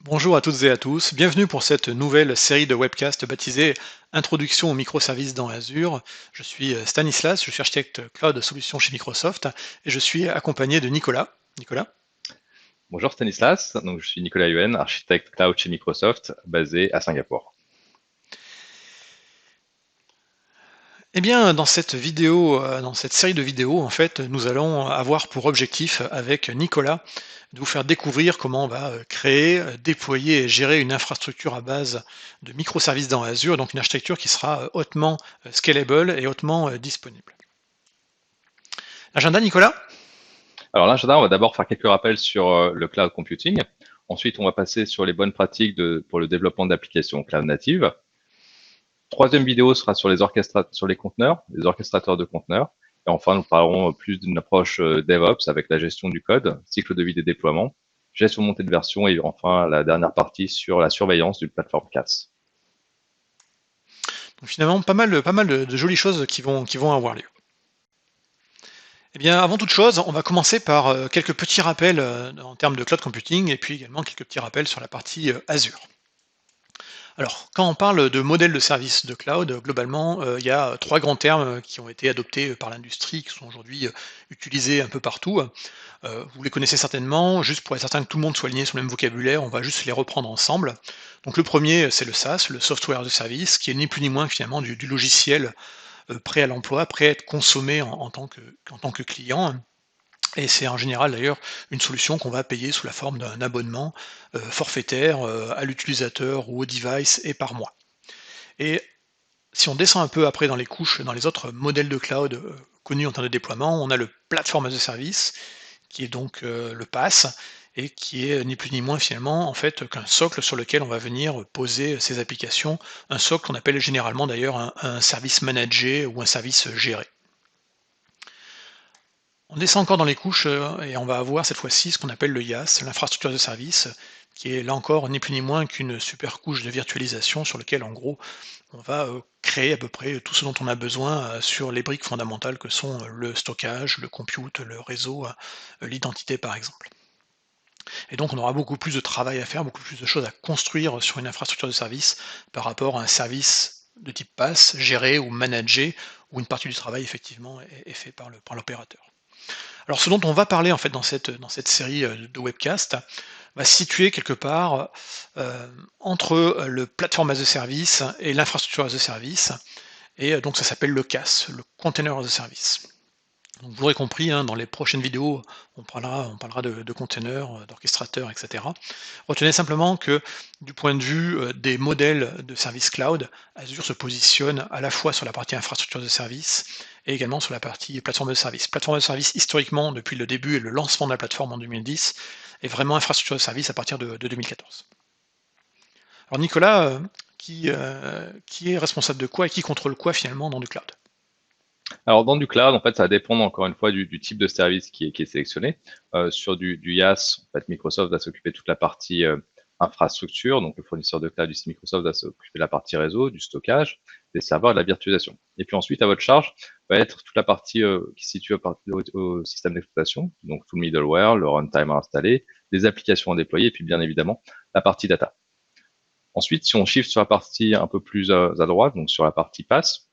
Bonjour à toutes et à tous, bienvenue pour cette nouvelle série de webcasts baptisée Introduction aux microservices dans Azure. Je suis Stanislas, je suis architecte cloud solutions chez Microsoft et je suis accompagné de Nicolas. Nicolas? Bonjour Stanislas, donc je suis Nicolas Huen, architecte cloud chez Microsoft, basé à Singapour. Eh bien, dans cette vidéo, dans cette série de vidéos, en fait, nous allons avoir pour objectif avec Nicolas de vous faire découvrir comment on va créer, déployer et gérer une infrastructure à base de microservices dans Azure, donc une architecture qui sera hautement scalable et hautement disponible. Agenda, Nicolas? Alors là, Jada, on va d'abord faire quelques rappels sur le cloud computing. Ensuite, on va passer sur les bonnes pratiques pour le développement d'applications cloud natives. Troisième vidéo sera sur sur les conteneurs, les orchestrateurs de conteneurs. Et enfin, nous parlerons plus d'une approche DevOps avec la gestion du code, cycle de vie des déploiements, gestion de montée de version et enfin la dernière partie sur la surveillance d'une plateforme CAS. Donc finalement, pas mal de jolies choses qui vont avoir lieu. Eh bien, avant toute chose, on va commencer par quelques petits rappels en termes de cloud computing et puis également quelques petits rappels sur la partie Azure. Alors, quand on parle de modèle de service de cloud, globalement, il y a trois grands termes qui ont été adoptés par l'industrie, qui sont aujourd'hui utilisés un peu partout. Vous les connaissez certainement, juste pour être certain que tout le monde soit aligné sur le même vocabulaire, on va juste les reprendre ensemble. Donc le premier, c'est le SaaS, le Software as a Service, qui est ni plus ni moins que finalement du logiciel prêt à l'emploi, prêt à être consommé en tant que client. Et c'est en général d'ailleurs une solution qu'on va payer sous la forme d'un abonnement forfaitaire à l'utilisateur ou au device et par mois. Et si on descend un peu après dans les couches, dans les autres modèles de cloud connus en termes de déploiement, on a le Platform as a Service, qui est donc le PaaS, et qui est ni plus ni moins finalement en fait qu'un socle sur lequel on va venir poser ces applications, un socle qu'on appelle généralement d'ailleurs un service managé ou un service géré. On descend encore dans les couches et on va avoir cette fois-ci ce qu'on appelle le IaaS, l'infrastructure de service, qui est là encore ni plus ni moins qu'une super couche de virtualisation sur lequel en gros on va créer à peu près tout ce dont on a besoin sur les briques fondamentales que sont le stockage, le compute, le réseau, l'identité par exemple. Et donc on aura beaucoup plus de travail à faire, beaucoup plus de choses à construire sur une infrastructure de service par rapport à un service de type PaaS, géré ou managé, où une partie du travail effectivement est fait par l'opérateur. Alors ce dont on va parler en fait dans cette série de webcasts va se situer quelque part entre le platform as a service et l'infrastructure as a service, et donc ça s'appelle le CaaS, le Container as a Service. Donc vous l'aurez compris, hein, dans les prochaines vidéos, on parlera de containers, d'orchestrateurs, etc. Retenez simplement que du point de vue des modèles de service cloud, Azure se positionne à la fois sur la partie infrastructure de service et également sur la partie plateforme de service. Plateforme de service, historiquement, depuis le début et le lancement de la plateforme en 2010, est vraiment infrastructure de service à partir de 2014. Alors Nicolas, qui est responsable de quoi et qui contrôle quoi finalement dans du cloud? Alors, dans du cloud, en fait, ça va dépendre encore une fois du type de service qui est sélectionné. Sur du IaaS, en fait, Microsoft va s'occuper de toute la partie infrastructure, donc le fournisseur de cloud ici, Microsoft va s'occuper de la partie réseau, du stockage, des serveurs, de la virtualisation. Et puis ensuite, à votre charge, va être toute la partie qui se situe au système d'exploitation, donc tout le middleware, le runtime à installer, les applications à déployer, et puis bien évidemment, la partie data. Ensuite, si on shift sur la partie un peu plus à droite, donc sur la partie pass,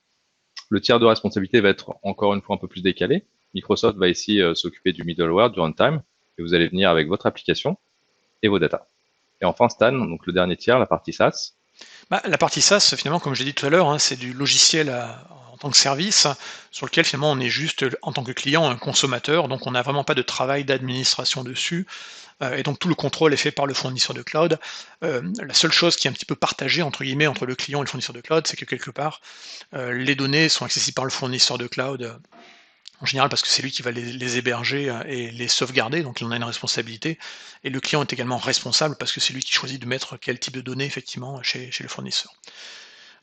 le tiers de responsabilité va être encore une fois un peu plus décalé. Microsoft va ici s'occuper du middleware, du runtime, et vous allez venir avec votre application et vos data. Et enfin, Stan, donc le dernier tiers, la partie SaaS. Bah, la partie SaaS, finalement, comme je l'ai dit tout à l'heure, hein, c'est du logiciel en tant que service, sur lequel finalement on est juste, en tant que client, un consommateur, donc on n'a vraiment pas de travail d'administration dessus, et donc tout le contrôle est fait par le fournisseur de cloud. La seule chose qui est un petit peu partagée, entre guillemets, entre le client et le fournisseur de cloud, c'est que quelque part, les données sont accessibles par le fournisseur de cloud, en général parce que c'est lui qui va les héberger et les sauvegarder, donc il en a une responsabilité. Et le client est également responsable parce que c'est lui qui choisit de mettre quel type de données effectivement chez le fournisseur.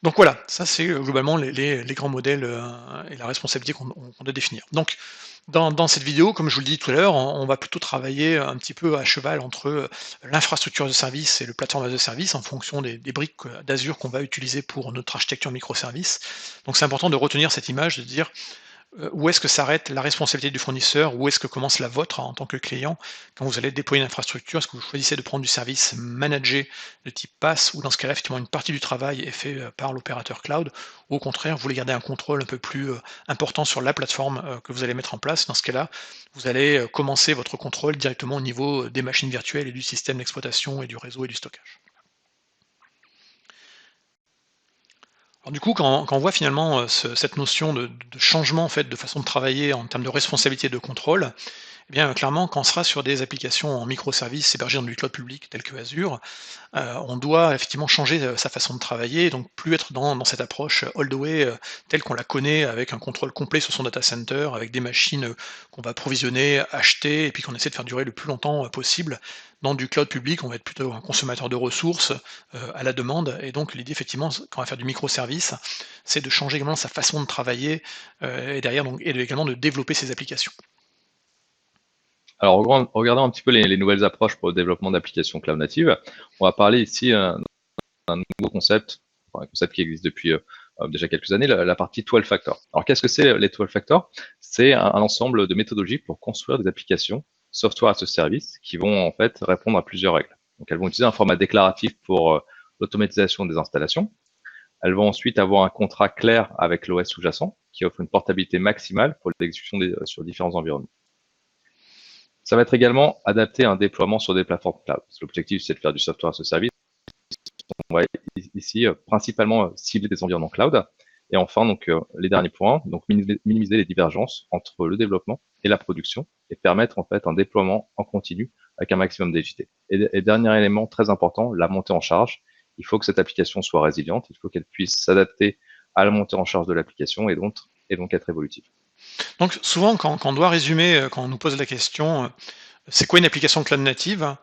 Donc voilà, ça c'est globalement les grands modèles et la responsabilité qu'on doit définir. Donc dans cette vidéo, comme je vous le dis tout à l'heure, on va plutôt travailler un petit peu à cheval entre l'infrastructure de service et le plateforme as a service en fonction des briques d'Azure qu'on va utiliser pour notre architecture microservice. Donc c'est important de retenir cette image, de dire où est-ce que s'arrête la responsabilité du fournisseur? Où est-ce que commence la vôtre en tant que client? Quand vous allez déployer une infrastructure, est-ce que vous choisissez de prendre du service managé de type PaaS ou dans ce cas-là, effectivement, une partie du travail est fait, par l'opérateur cloud? Ou au contraire, vous voulez garder un contrôle un peu plus, important sur la plateforme, que vous allez mettre en place? Dans ce cas-là, vous allez, commencer votre contrôle directement au niveau, des machines virtuelles et du système d'exploitation et du réseau et du stockage. Alors du coup, quand on voit finalement, cette notion de changement en fait de façon de travailler en termes de responsabilité et de contrôle, eh bien, clairement, quand on sera sur des applications en microservices hébergées dans du cloud public tel que Azure, on doit effectivement changer, sa façon de travailler, donc plus être dans cette approche all the way, telle qu'on la connaît avec un contrôle complet sur son data center, avec des machines, qu'on va provisionner, acheter et puis qu'on essaie de faire durer le plus longtemps, possible. Dans du cloud public, on va être plutôt un consommateur de ressources, à la demande et donc l'idée effectivement, quand on va faire du microservice, c'est de changer également sa façon de travailler, et derrière donc et également de développer ses applications. Alors, regardons un petit peu les nouvelles approches pour le développement d'applications cloud natives. On va parler ici d'un nouveau concept, enfin, un concept qui existe depuis déjà quelques années, la partie 12 factor. Alors, qu'est-ce que c'est les 12 factor? C'est un ensemble de méthodologies pour construire des applications software as a service qui vont en fait répondre à plusieurs règles. Donc, elles vont utiliser un format déclaratif pour l'automatisation des installations. Elles vont ensuite avoir un contrat clair avec l'OS sous-jacent qui offre une portabilité maximale pour l'exécution sur différents environnements. Ça va être également adapté à un déploiement sur des plateformes cloud. L'objectif, c'est de faire du software as a service. On va ici principalement cibler des environnements cloud. Et enfin, donc, les derniers points, donc minimiser les divergences entre le développement et la production et permettre en fait un déploiement en continu avec un maximum d'agilité. Et dernier élément très important, la montée en charge. Il faut que cette application soit résiliente, il faut qu'elle puisse s'adapter à la montée en charge de l'application et donc être évolutive. Donc souvent quand on doit résumer, quand on nous pose la question, c'est quoi une application cloud native?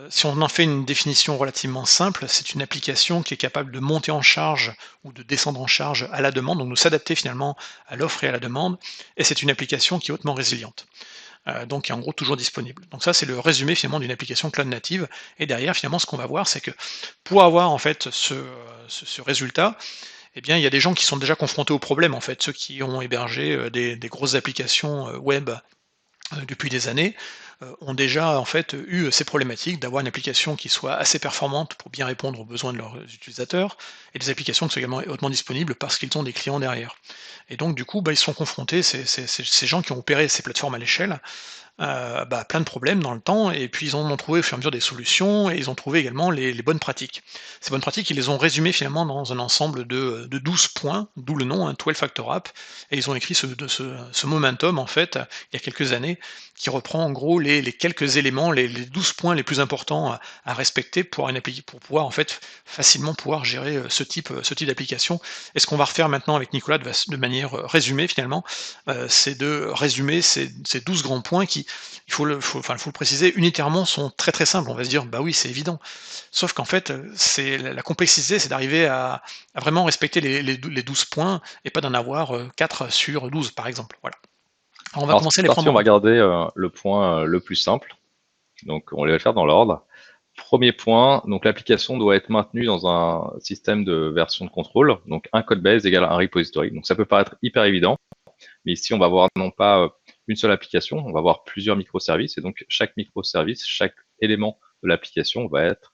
Si on en fait une définition relativement simple, c'est une application qui est capable de monter en charge ou de descendre en charge à la demande, donc de s'adapter finalement à l'offre et à la demande et c'est une application qui est hautement résiliente, donc qui est en gros toujours disponible. Donc ça, c'est le résumé finalement d'une application cloud native et derrière finalement ce qu'on va voir, c'est que pour avoir en fait ce résultat, eh bien il y a des gens qui sont déjà confrontés au problème en fait, ceux qui ont hébergé, des grosses applications, web depuis des années, ont déjà en fait eu ces problématiques d'avoir une application qui soit assez performante pour bien répondre aux besoins de leurs utilisateurs et des applications qui sont également hautement disponibles parce qu'ils ont des clients derrière. Et donc du coup, bah, ils sont confrontés, ces gens qui ont opéré ces plateformes à l'échelle, bah, plein de problèmes dans le temps et puis ils en ont trouvé au fur et à mesure des solutions et ils ont trouvé également les bonnes pratiques. Ces bonnes pratiques, ils les ont résumées finalement dans un ensemble de 12 points, d'où le nom, hein, 12 Factor App et ils ont écrit ce momentum en fait, il y a quelques années, qui reprend en gros les quelques éléments, les 12 points les plus importants à respecter pour pouvoir en fait facilement pouvoir gérer, ce type d'application. Et ce qu'on va refaire maintenant avec Nicolas de manière, résumée finalement, c'est de résumer ces 12 grands points qui, il faut le préciser, unitairement sont très, très simples. On va se dire: «Bah oui, c'est évident». Sauf qu'en fait, c'est la complexité, c'est d'arriver à vraiment respecter les 12 points et pas d'en avoir, 4 sur 12 par exemple, voilà. Alors on va Alors, commencer à c'est les parti, prendre on en va garder le point le plus simple. Donc, on les va faire dans l'ordre. Premier point, donc l'application doit être maintenue dans un système de version de contrôle. Donc, un code base égale un repository. Donc, ça peut paraître hyper évident, mais ici, on va voir non pas une seule application, on va voir plusieurs microservices. Et donc, chaque microservice, chaque élément de l'application va être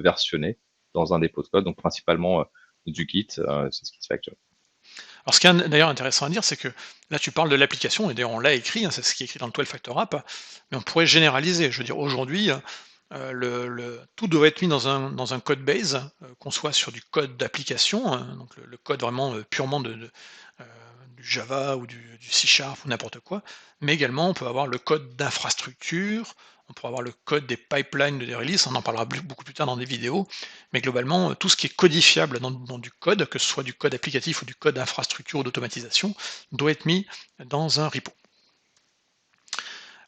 versionné dans un dépôt de code, donc principalement du Git, c'est ce qui se fait actuellement. Alors ce qui est d'ailleurs intéressant à dire, c'est que là tu parles de l'application et d'ailleurs on l'a écrit, hein, c'est ce qui est écrit dans le 12 Factor App, mais on pourrait généraliser. Je veux dire aujourd'hui, tout doit être mis dans un code base, qu'on soit sur du code d'application, hein, donc le code vraiment, purement heu, du Java ou du C# ou n'importe quoi, mais également on peut avoir le code d'infrastructure, on pourra avoir le code des pipelines des releases, on en parlera beaucoup plus tard dans des vidéos, mais globalement, tout ce qui est codifiable dans du code, que ce soit du code applicatif ou du code d'infrastructure ou d'automatisation, doit être mis dans un repo.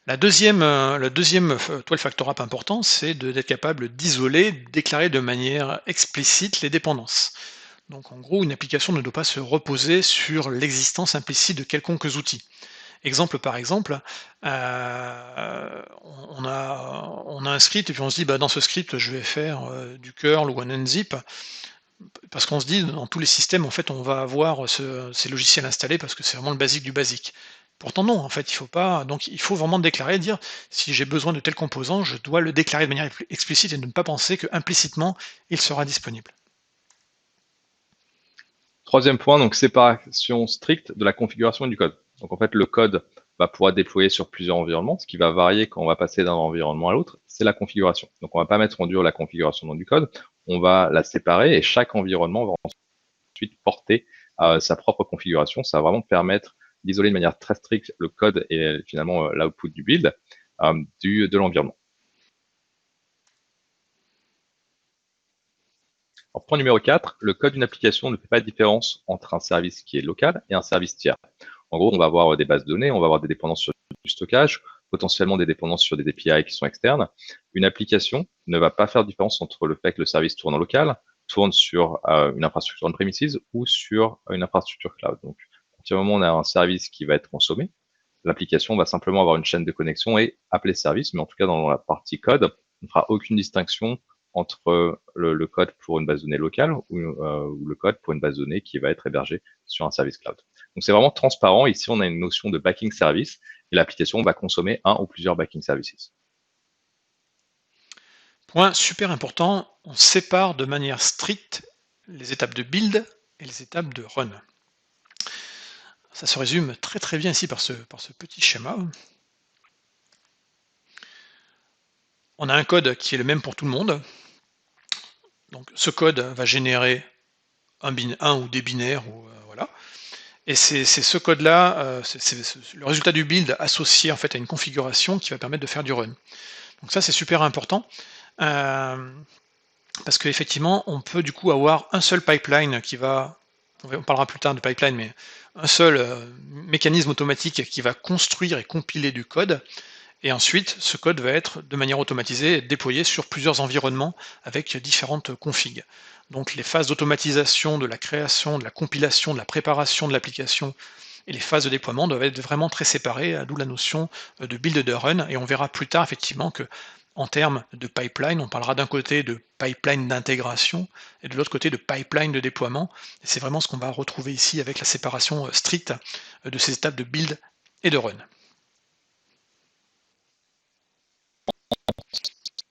Le deuxième 12 Factor App important, c'est d'être capable d'isoler, de déclarer de manière explicite les dépendances. Donc en gros, une application ne doit pas se reposer sur l'existence implicite de quelconques outils. Exemple par exemple, on a un script et puis on se dit: «Bah, dans ce script, je vais faire, du curl ou un unzip». Parce qu'on se dit, dans tous les systèmes, en fait, on va avoir ces logiciels installés parce que c'est vraiment le basique du basique. Pourtant non, en fait, il faut pas donc il faut vraiment déclarer, dire: «Si j'ai besoin de tel composant, je dois le déclarer de manière explicite et ne pas penser qu'implicitement, il sera disponible». Troisième point, donc séparation stricte de la configuration et du code. Donc en fait, le code va pouvoir être déployé sur plusieurs environnements. Ce qui va varier quand on va passer d'un environnement à l'autre, c'est la configuration. Donc on va pas mettre en dur la configuration dans du code, on va la séparer et chaque environnement va ensuite porter sa propre configuration. Ça va vraiment permettre d'isoler de manière très stricte le code et finalement l'output du build de l'environnement. Alors, point numéro 4, le code d'une application ne fait pas de différence entre un service qui est local et un service tiers. En gros, on va avoir des bases de données, on va avoir des dépendances sur du stockage, potentiellement des dépendances sur des API qui sont externes. Une application ne va pas faire de différence entre le fait que le service tourne en local, tourne sur une infrastructure on-premises ou sur une infrastructure cloud. Donc, à partir du moment où on a un service qui va être consommé, l'application va simplement avoir une chaîne de connexion et appeler service, mais en tout cas, dans la partie code, on ne fera aucune distinction entre le code pour une base de données locale ou le code pour une base de données qui va être hébergée sur un service cloud. Donc c'est vraiment transparent. Ici, on a une notion de backing service et l'application va consommer un ou plusieurs backing services. Point super important, on sépare de manière stricte les étapes de build et les étapes de run. Ça se résume très très bien ici par ce petit schéma. On a un code qui est le même pour tout le monde. Donc ce code va générer un ou des binaires, ou voilà. Et c'est ce code-là, c'est le résultat du build associé en fait à une configuration qui va permettre de faire du run. Donc ça c'est super important, parce qu'effectivement on peut du coup avoir un seul pipeline qui va, on parlera plus tard de pipeline, mais un seul mécanisme automatique qui va construire et compiler du code. Et ensuite, ce code va être de manière automatisée déployé sur plusieurs environnements avec différentes configs. Donc les phases d'automatisation, de la création, de la compilation, de la préparation de l'application et les phases de déploiement doivent être vraiment très séparées, d'où la notion de build de run. Et on verra plus tard effectivement que en termes de pipeline, on parlera d'un côté de pipeline d'intégration et de l'autre côté de pipeline de déploiement. Et c'est vraiment ce qu'on va retrouver ici avec la séparation stricte de ces étapes de build et de run.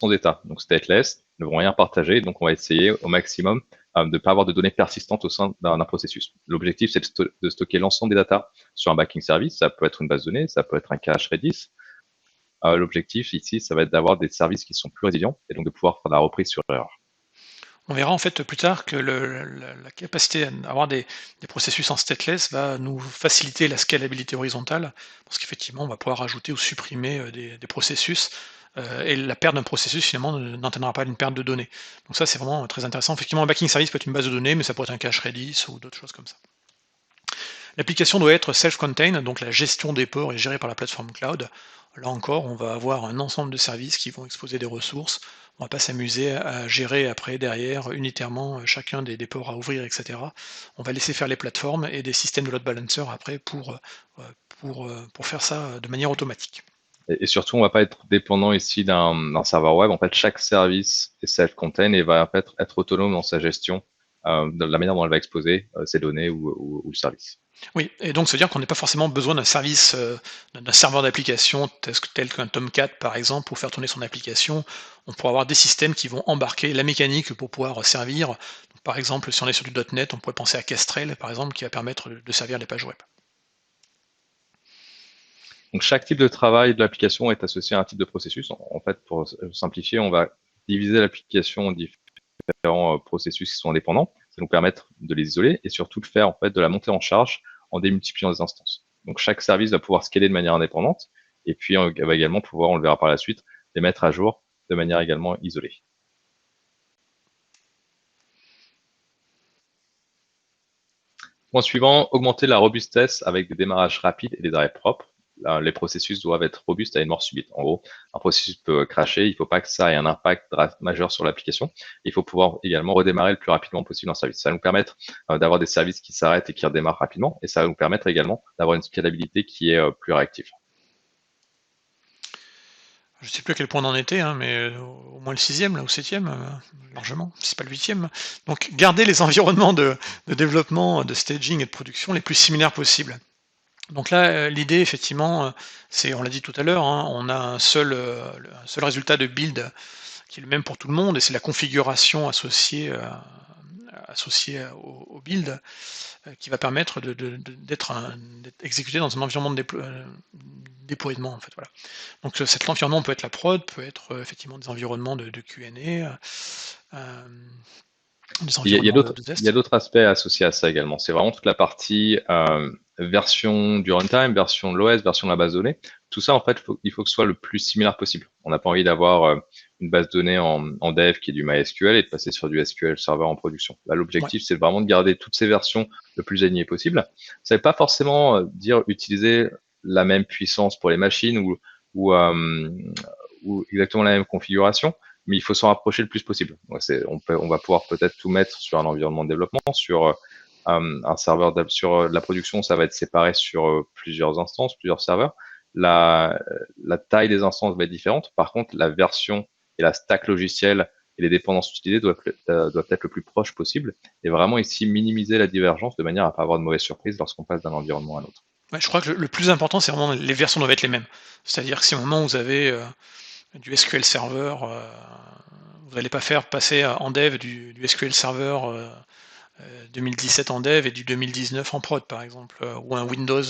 Sans état, donc stateless, ne vont rien partager, donc on va essayer au maximum de ne pas avoir de données persistantes au sein d'un processus. L'objectif, c'est de stocker l'ensemble des datas sur un backing service, ça peut être une base de données, ça peut être un cache Redis. L'objectif ici, ça va être d'avoir des services qui sont plus résilients et donc de pouvoir faire la reprise sur erreur. On verra en fait plus tard que la capacité à avoir des processus en stateless va nous faciliter la scalabilité horizontale, parce qu'effectivement on va pouvoir ajouter ou supprimer des processus, et la perte d'un processus finalement n'entraînera pas une perte de données. Donc ça c'est vraiment très intéressant. Effectivement un backing service peut être une base de données, mais ça peut être un cache Redis ou d'autres choses comme ça. L'application doit être self-contained, donc la gestion des ports est gérée par la plateforme cloud. Là encore, on va avoir un ensemble de services qui vont exposer des ressources. On va pas s'amuser à gérer après, derrière, unitairement chacun des ports à ouvrir, etc. On va laisser faire les plateformes et des systèmes de load balancer après pour faire ça de manière automatique. Et surtout, on ne va pas être dépendant ici d'un serveur web. En fait, chaque service est self-contained et va en fait, être autonome dans sa gestion de la manière dont elle va exposer ses données ou le service. Oui, et donc ça veut dire qu'on n'a pas forcément besoin d'un service, d'un serveur d'application tel qu'un Tomcat par exemple pour faire tourner son application. On pourra avoir des systèmes qui vont embarquer la mécanique pour pouvoir servir. Par exemple, si on est sur du .NET, on pourrait penser à Kestrel par exemple qui va permettre de servir les pages web. Donc chaque type de travail de l'application est associé à un type de processus. En fait, pour simplifier, on va diviser l'application en différents processus qui sont indépendants. Ça va nous permettre de les isoler et surtout de faire en fait de la montée en charge en démultipliant les instances. Donc chaque service va pouvoir scaler de manière indépendante et puis on va également pouvoir, on le verra par la suite, les mettre à jour de manière également isolée. Point suivant, augmenter la robustesse avec des démarrages rapides et des arrêts propres. Là, les processus doivent être robustes à une mort subite. En gros, un processus peut crasher, il ne faut pas que ça ait un impact majeur sur l'application. Il faut pouvoir également redémarrer le plus rapidement possible un service. Ça va nous permettre d'avoir des services qui s'arrêtent et qui redémarrent rapidement, et ça va nous permettre également d'avoir une scalabilité qui est plus réactive. Je sais plus à quel point on en était, hein, mais au moins le sixième là, ou septième, largement, si c'est pas le huitième. Donc garder les environnements de développement, de staging et de production les plus similaires possibles. Donc là, l'idée effectivement, c'est on l'a dit tout à l'heure, hein, on a un seul résultat de build qui est le même pour tout le monde et c'est la configuration associée au build, qui va permettre d'être exécuté dans un environnement de déploiement, en fait, voilà. Donc cet environnement peut être la prod, peut être, effectivement des environnements de Q&A, des Il y a environnements de il y a test. d'autres aspects associés à ça également. C'est vraiment toute la partie version du runtime, version de l'OS, version de la base de données. Tout ça, en fait, il faut que ce soit le plus similaire possible. On n'a pas envie d'avoir une base de données en dev qui est du MySQL et de passer sur du SQL Server en production. Là, Ouais, l'objectif, c'est vraiment de garder toutes ces versions le plus alignées possible. Ça ne veut pas forcément dire utiliser la même puissance pour les machines ou, euh, ou exactement la même configuration, mais il faut s'en rapprocher le plus possible. On va pouvoir peut-être tout mettre sur un environnement de développement, sur un serveur, sur la production, ça va être séparé sur plusieurs instances, plusieurs serveurs. La taille des instances va être différente. Par contre, la version et la stack logicielle et les dépendances utilisées doivent être le plus proche possible et vraiment ici minimiser la divergence de manière à ne pas avoir de mauvaises surprises lorsqu'on passe d'un environnement à l'autre. ouais, je crois que le plus important, c'est vraiment les versions doivent être les mêmes. C'est-à-dire que si au moment où vous avez, du SQL Server, vous n'allez pas faire passer en dev du SQL Server 2017 en dev et du 2019 en prod, par exemple, ou un Windows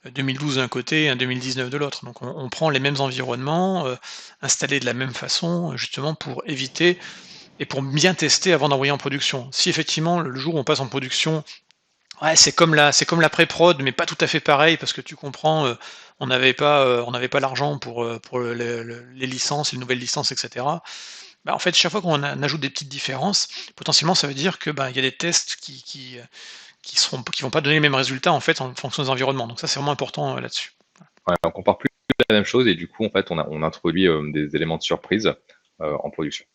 2012 d'un côté et un 2019 de l'autre. Donc on prend les mêmes environnements, installés de la même façon, justement pour éviter et pour bien tester avant d'envoyer en production. Si effectivement le jour où on passe en production, ouais, c'est comme la pré-prod, mais pas tout à fait pareil parce que tu comprends, on n'avait pas l'argent pour les licences, les nouvelles licences, et cetera. Bah, en fait, chaque fois qu'on ajoute des petites différences, potentiellement ça veut dire que, ben, il y a des tests qui vont pas donner les mêmes résultats, en fait, en fonction des environnements. Donc ça, c'est vraiment important, là-dessus. Ouais, on compare plus la même chose et du coup, en fait, on introduit des éléments de surprise en production.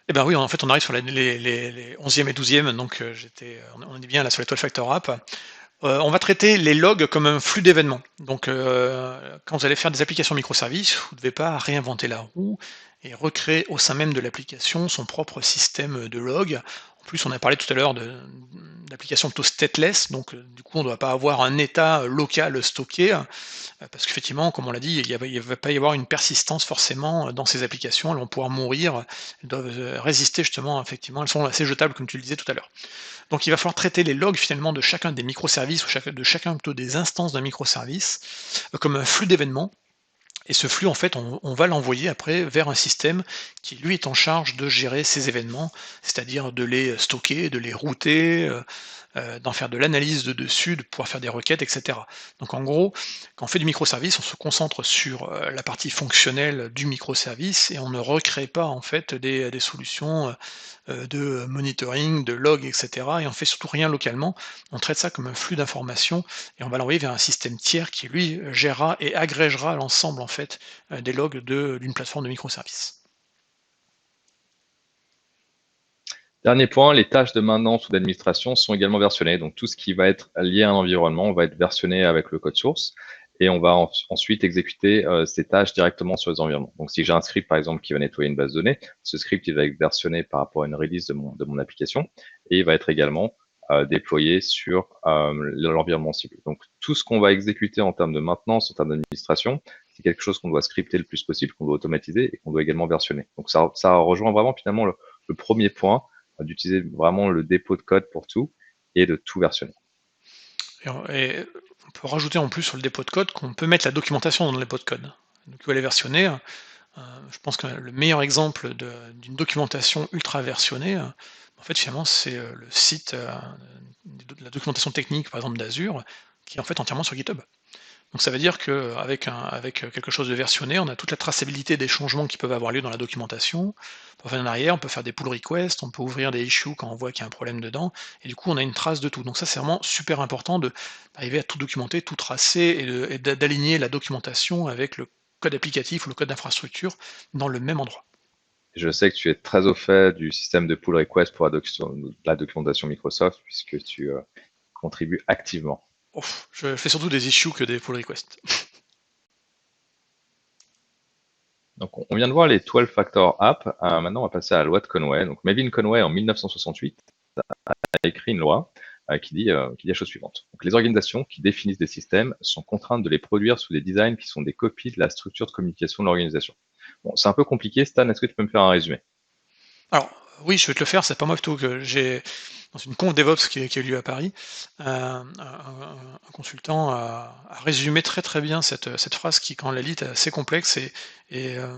Et ben oui, en fait, on arrive sur les 11e et 12e, donc on est bien là sur les 12 Factor App. On va traiter les logs comme un flux d'événements. Donc, quand vous allez faire des applications microservices, vous ne devez pas réinventer la roue et recréer au sein même de l'application son propre système de logs. En plus, on a parlé tout à l'heure d'applications plutôt stateless, donc du coup, on ne doit pas avoir un état local stocké, parce qu'effectivement, comme on l'a dit, il va pas y avoir une persistance forcément dans ces applications. Elles vont pouvoir mourir, elles doivent résister justement, effectivement, elles sont assez jetables, comme tu le disais tout à l'heure. Donc il va falloir traiter les logs finalement de chacun des microservices ou de chacun plutôt des instances d'un microservice comme un flux d'événements. Et ce flux, en fait, on va l'envoyer après vers un système qui, lui, est en charge de gérer ces événements, c'est-à-dire de les stocker, de les router, d'en faire de l'analyse de dessus, de pouvoir faire des requêtes, et cetera. Donc en gros, quand on fait du microservice, on se concentre sur, la partie fonctionnelle du microservice et on ne recrée pas, en fait, des solutions, de monitoring, de log, et cetera et on fait surtout rien localement. On traite ça comme un flux d'informations et on va l'envoyer vers un système tiers qui lui, gérera et agrégera l'ensemble en fait, des logs d'une plateforme de microservices. Dernier point, les tâches de maintenance ou d'administration sont également versionnées. Donc tout ce qui va être lié à un environnement va être versionné avec le code source et on va ensuite exécuter ces tâches directement sur les environnements. Donc si j'ai un script par exemple qui va nettoyer une base de données, ce script il va être versionné par rapport à une release de mon application et il va être également déployé sur l'environnement cible. Donc tout ce qu'on va exécuter en termes de maintenance, en termes d'administration, c'est quelque chose qu'on doit scripter le plus possible, qu'on doit automatiser et qu'on doit également versionner. Donc ça rejoint vraiment finalement le premier point d'utiliser vraiment le dépôt de code pour tout et de tout versionner. Et on peut rajouter en plus sur le dépôt de code qu'on peut mettre la documentation dans le dépôt de code. Donc elle est versionnée. Je pense que le meilleur exemple d'une documentation ultra versionnée, en fait, finalement, c'est le site de la documentation technique, par exemple d'Azure, qui est en fait entièrement sur GitHub. Donc ça veut dire qu'avec quelque chose de versionné, on a toute la traçabilité des changements qui peuvent avoir lieu dans la documentation. On peut faire en arrière, on peut faire des pull requests, on peut ouvrir des issues quand on voit qu'il y a un problème dedans, et du coup on a une trace de tout. Donc ça c'est vraiment super important d'arriver à tout documenter, tout tracer, et d'aligner la documentation avec le code applicatif ou le code d'infrastructure dans le même endroit. Je sais que tu es très au fait du système de pull request pour la documentation Microsoft puisque tu contribues activement. Ouf, je fais surtout des issues que des pull requests. Donc, on vient de voir les 12 Factor Apps. Maintenant, on va passer à la loi de Conway. Donc, Melvin Conway, en 1968, a écrit une loi qui dit la chose suivante. Donc, les organisations qui définissent des systèmes sont contraintes de les produire sous des designs qui sont des copies de la structure de communication de l'organisation. Bon, c'est un peu compliqué. Stan, est-ce que tu peux me faire un résumé? Alors, oui, je vais te le faire, c'est pas moi plutôt que j'ai dans une conf DevOps qui a eu lieu à Paris, un consultant a résumé très, très bien cette phrase qui, quand on la lit, est assez complexe et heu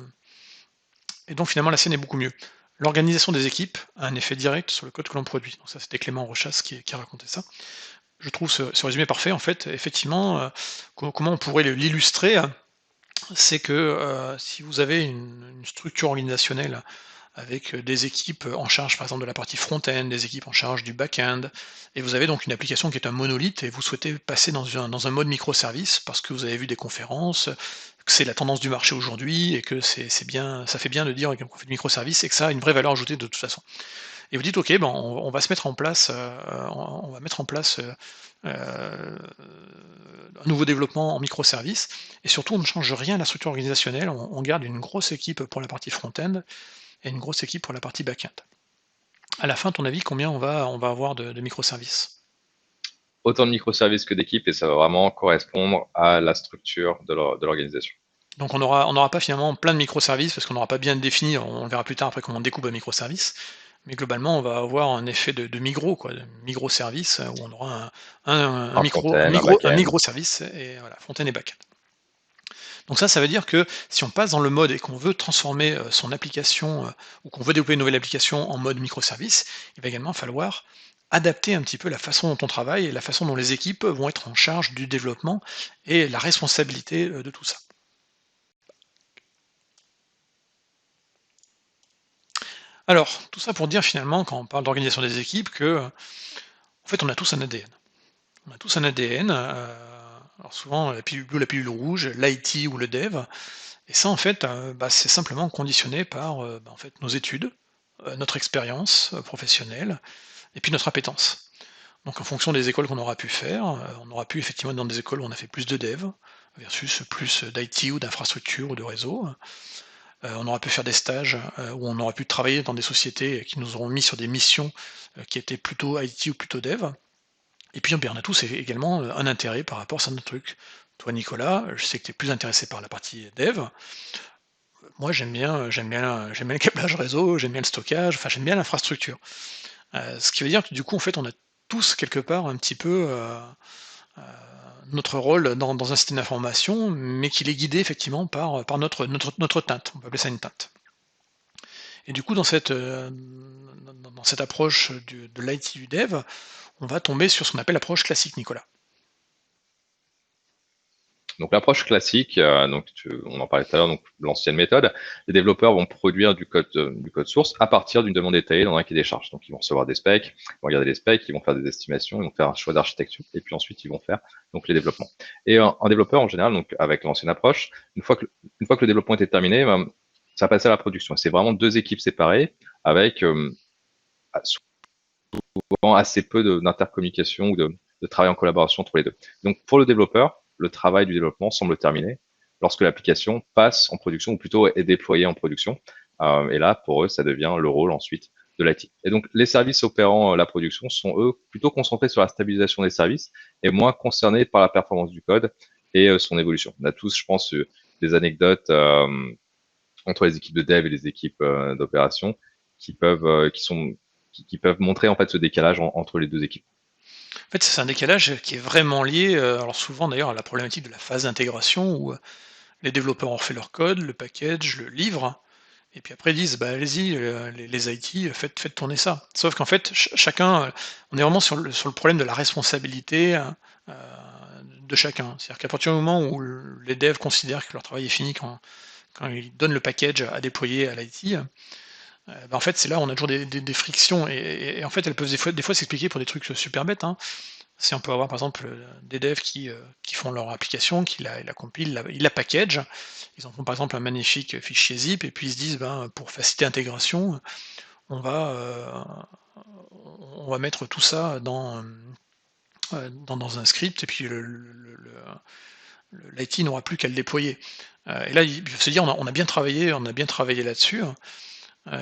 et donc finalement la sienne est beaucoup mieux. L'organisation des équipes a un effet direct sur le code que l'on produit. Donc ça, c'était Clément Rochas qui racontait ça. Je trouve ce résumé parfait en fait. Effectivement, comment on pourrait l'illustrer, c'est que, si vous avez une structure organisationnelle avec des équipes en charge, par exemple, de la partie front-end, des équipes en charge du back-end, et vous avez donc une application qui est un monolithe et vous souhaitez passer dans un mode microservice parce que vous avez vu des conférences, que c'est la tendance du marché aujourd'hui et que c'est bien, ça fait bien de dire qu'on fait du microservice et que ça a une vraie valeur ajoutée de toute façon. Et vous dites: «OK, ben, on va se mettre en place, on va mettre en place, un nouveau développement en microservice et surtout on ne change rien à la structure organisationnelle, on garde une grosse équipe pour la partie front-end et une grosse équipe pour la partie back-end». À la fin, à ton avis, combien on va avoir de microservices? Autant de microservices que d'équipes, et ça va vraiment correspondre à la structure de l'organisation. Donc on aura pas finalement plein de microservices parce qu'on n'aura pas bien défini, on verra plus tard après comment on découpe un microservice, mais globalement, on va avoir un effet de migro quoi, de microservice, où on aura un Un micro un front-end, un micro un back-end. microservice et voilà, front-end et back-end. Donc ça veut dire que si on passe dans le mode et qu'on veut transformer, son application, ou qu'on veut développer une nouvelle application en mode microservice, il va également falloir adapter un petit peu la façon dont on travaille et la façon dont les équipes vont être en charge du développement et la responsabilité, de tout ça. Alors, tout ça pour dire finalement, quand on parle d'organisation des équipes, que, en fait, on a tous un ADN. On a tous un ADN, alors souvent la pilule bleue, la pilule rouge, l'IT ou le dev. Et ça, en fait, bah, c'est simplement conditionné par, bah, en fait, nos études, notre expérience, professionnelle et puis notre appétence. Donc en fonction des écoles qu'on aura pu faire, on aura pu effectivement être dans des écoles où on a fait plus de dev versus plus d'IT ou d'infrastructure ou de réseau. On aura pu faire des stages, où on aura pu travailler dans des sociétés qui nous auront mis sur des missions, qui étaient plutôt IT ou plutôt dev. Et puis, on a tous également, un intérêt par rapport à certains trucs. Toi, Nicolas, je sais que tu es plus intéressé par la partie dev. Moi, j'aime bien le câblage réseau, j'aime bien le stockage, enfin, j'aime bien l'infrastructure. Ce qui veut dire que du coup, en fait, on a tous quelque part un petit peu, heu, notre rôle dans un système d'information, mais qu'il est guidé effectivement par notre teinte. On peut appeler ça une teinte. Et du coup, dans cette approche de l'IT du dev, on va tomber sur ce qu'on appelle l'approche classique, Nicolas. Donc l'approche classique, on en parlait tout à l'heure, donc l'ancienne méthode, les développeurs vont produire du code source à partir d'une demande détaillée dans un cahier des charges. Donc ils vont recevoir des specs, ils vont regarder les specs, ils vont faire des estimations, ils vont faire un choix d'architecture, et puis ensuite ils vont faire donc les développements. Et un développeur en général, donc avec l'ancienne approche, une fois que le développement était terminé, ben, ça passe à la production. C'est vraiment deux équipes séparées avec souvent assez peu d'intercommunication ou de travail en collaboration entre les deux. Donc pour le développeur, le travail du développement semble terminé lorsque l'application passe en production, ou plutôt est déployée en production. Et là, pour eux, ça devient le rôle ensuite de l'IT. Et donc les services opérant la production sont, eux, plutôt concentrés sur la stabilisation des services et moins concernés par la performance du code et son évolution. On a tous, je pense, des anecdotes entre les équipes de dev et les équipes d'opération qui peuvent montrer en fait ce décalage entre les deux équipes. En fait, c'est un décalage qui est vraiment lié, alors souvent d'ailleurs à la problématique de la phase d'intégration où, les développeurs ont refait leur code, le package, le livrent et puis après ils disent: «Bah, allez-y, les IT, faites tourner ça». Sauf qu'en fait, chacun, on est vraiment sur le problème de la responsabilité, de chacun. C'est-à-dire qu'à partir du moment où les devs considèrent que leur travail est fini quand ils donnent le package à déployer à l'IT, bah, en fait, c'est là où on a toujours des frictions et en fait, elles peuvent des fois s'expliquer pour des trucs, super bêtes, hein. Si on peut avoir par exemple, des devs qui font leur application, qui la compilent, ils la packagent. Ils en font par exemple un magnifique fichier zip et puis ils se disent: «Ben, pour faciliter l'intégration, on va, on va mettre tout ça dans un script et puis l'IT n'aura plus qu'à le déployer». Et là, ils peuvent se dire: «On a bien travaillé, là-dessus»,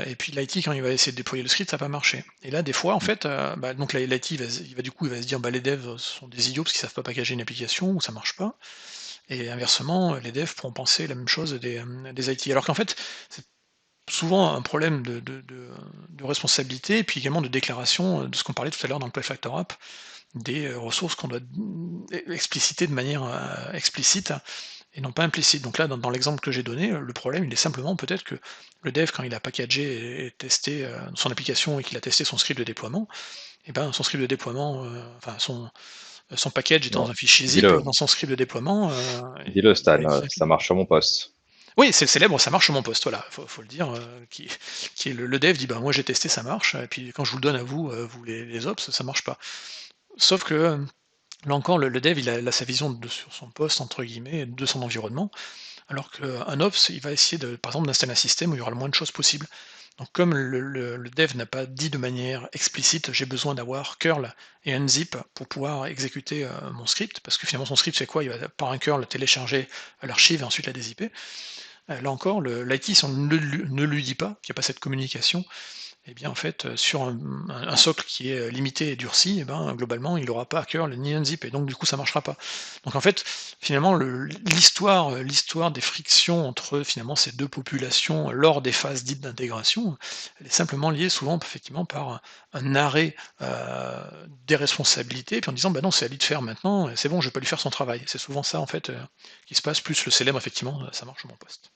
et puis l'IT quand il va essayer de déployer le script, ça a pas marché. Et là, des fois, en fait, donc l'IT il va se dire: «Bah, les devs sont des idiots parce qu'ils savent pas packager une application ou ça marche pas». Et inversement, les devs pourront penser la même chose des IT. Alors qu'en fait, c'est souvent un problème de responsabilité et puis également de déclaration, de ce qu'on parlait tout à l'heure dans le Play Factor App, des, ressources qu'on doit expliciter de manière, explicite et non pas implicite. Donc là, dans l'exemple que j'ai donné, le problème, il est simplement peut-être que le dev, quand il a packagé et testé, son application et qu'il a testé son script de déploiement, et ben, son script de déploiement, enfin son package était Non, dans un fichier zip, dis-le, dans son script de déploiement, dis-le il Stan, a été ça marche sur mon poste. oui, c'est le célèbre «ça marche sur mon poste», voilà, faut le dire, qui est le dev dit: «Bah, moi j'ai testé, ça marche, et puis quand je vous le donne à vous, vous les ops, ça marche pas». Sauf que, là encore, le dev, il a sa vision de sur son poste, entre guillemets, de son environnement, alors qu'un ops, il va essayer de par exemple, d'installer un système où il y aura le moins de choses possible. Donc comme le dev n'a pas dit de manière explicite: «J'ai besoin d'avoir curl et unzip pour pouvoir exécuter, mon script», parce que finalement son script c'est quoi? Il va par un curl télécharger, l'archive et ensuite la dézipper. Là encore, l'IT, si on ne lui dit pas qu'il y a pas cette communication, et bien, en fait, sur un socle qui est, limité et durci, et ben, globalement, il aura pas curl ni unzip et donc du coup, ça marchera pas. Donc en fait, finalement, l'histoire des frictions entre, finalement, ces 2 populations lors des phases dites d'intégration, elle est simplement liée souvent, effectivement, par un arrêt, des responsabilités, puis en disant: «Bah non, c'est à lui de faire maintenant, c'est bon, je vais pas lui faire son travail». C'est souvent ça, en fait, qui se passe, plus le célèbre, effectivement, «ça marche sur mon poste».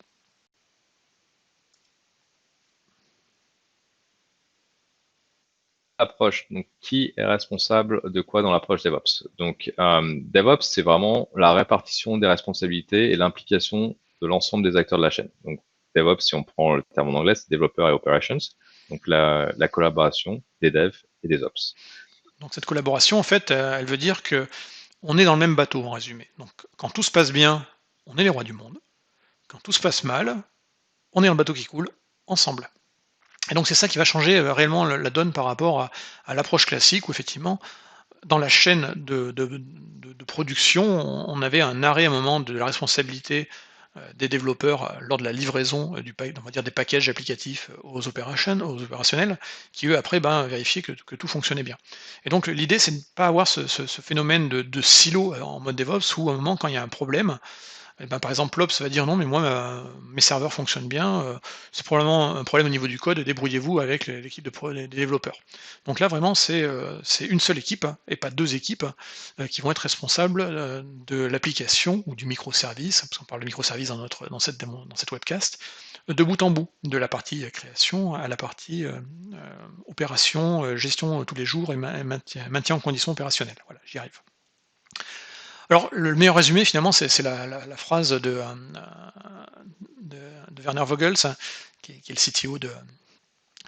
Approche, donc qui est responsable de quoi dans l'approche DevOps? Donc, DevOps, c'est vraiment la répartition des responsabilités et l'implication de l'ensemble des acteurs de la chaîne. Donc, DevOps, si on prend le terme en anglais, c'est développeur et operations, donc la collaboration des devs et des ops. Donc cette collaboration, en fait, elle veut dire que on est dans le même bateau, en résumé. Donc quand tout se passe bien, on est les rois du monde. Quand tout se passe mal, on est dans le bateau qui coule, ensemble. Et donc c'est ça qui va changer, réellement la donne par rapport à l'approche classique où effectivement, dans la chaîne de production, on avait un arrêt à un moment de la responsabilité, des développeurs, lors de la livraison, du on va dire des packages applicatifs, aux opérationnels, qui eux après, ben, vérifiaient que tout fonctionnait bien. Et donc l'idée c'est de ne pas avoir ce phénomène de silo, en mode DevOps où à un moment quand il y a un problème, et ben, par exemple, l'Ops va dire: «Non, mais moi, mes serveurs fonctionnent bien, c'est probablement un problème au niveau du code, débrouillez-vous avec l'équipe des développeurs». Donc là, vraiment, c'est une seule équipe, et pas 2 équipes, qui vont être responsables, de l'application ou du microservice, parce qu'on parle de microservice dans cette webcast, de bout en bout, de la partie, création à la partie, opération, gestion, tous les jours et maintien en condition opérationnelle. Voilà, j'y arrive. Alors, le meilleur résumé finalement, c'est la phrase de Werner Vogels, qui est le CTO